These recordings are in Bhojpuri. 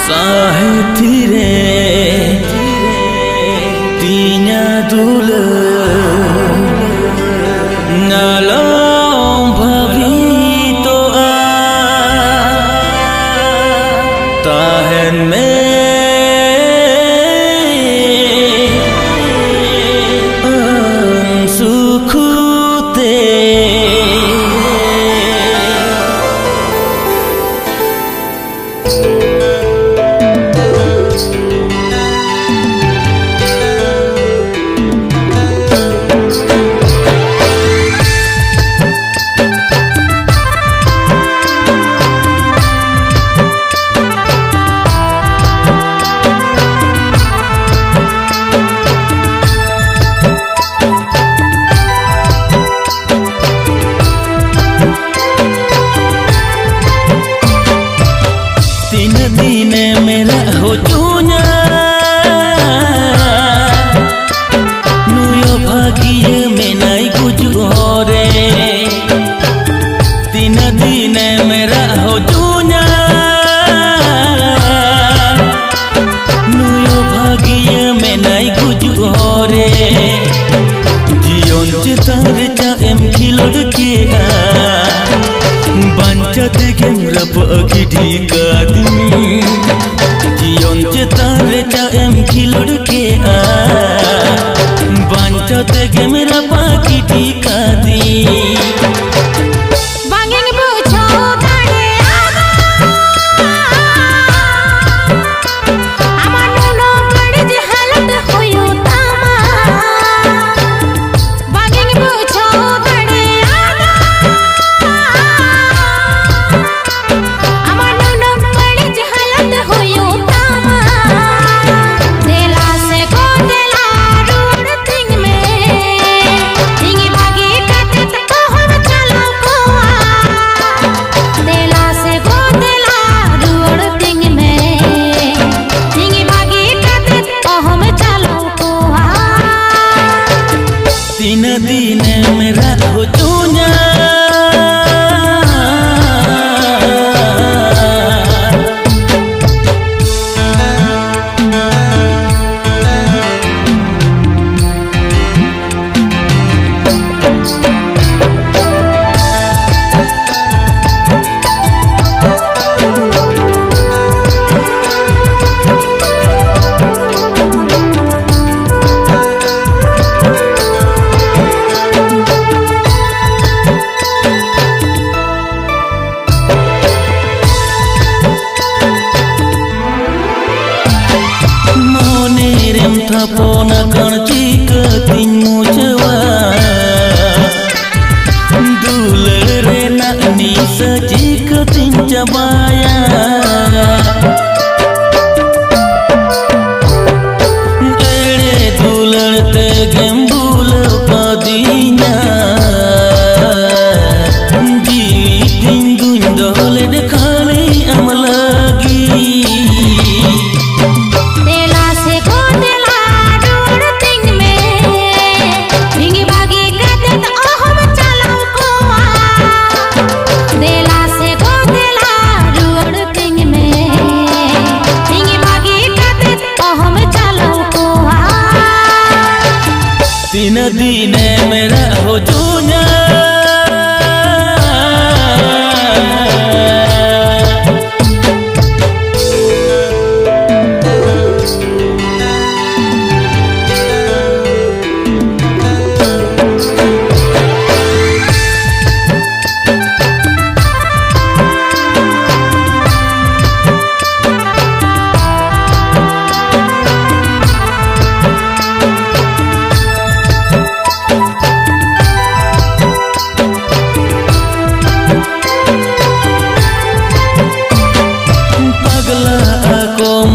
साहिती रे तीnya dulu ngalong bhavito tahan me sukhute दिन मेरा हो चुना नुयो भाग्य में नहीं कुछ और तीन दिन मेरा हो चुना नुयो भाग्य में नहीं कुछ और जीवन चितार चाएम खिलड़ के बांचते गेमरा पगी ढीका जीवन चितार चाएम खिलड़ के बांचते गेमरा पगी ढीका तीन दिन मेरा हो चुना Tapona kan jika tinmu jawa dulere nak ni sejika tin jabaya ere duler te gembul padinya di tingun dole dekhane am lagi तीन दिन मेरा हो चुना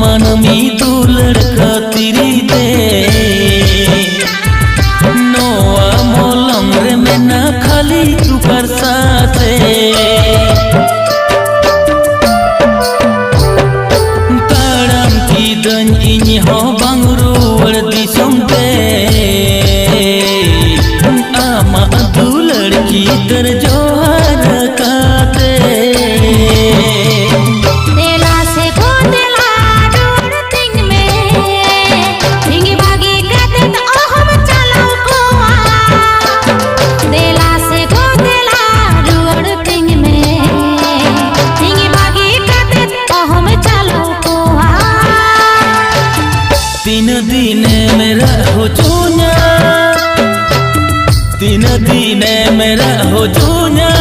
मनमी दुलड़ खातिरी दे नोआ मोलम रे में ना खाली तू बरसाते ताड़म की दन इन्हीं हो बंगरूर दिसम दे आमा दुलड़ की तर जोहर काते देला से को देला dine mera ho junya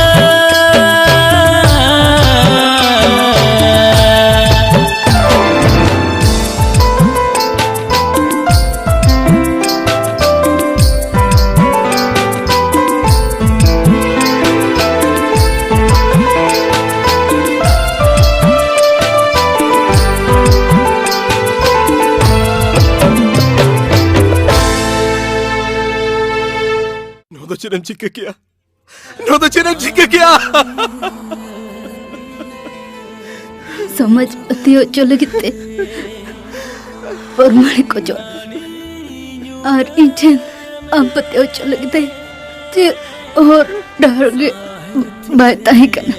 चेनम चिक्का किया नो तो चेनम चिक्का किया समझ पति हो चले किते और मारे को जो और इंजन अब पति हो चले किते ते और डर गए बात ही करना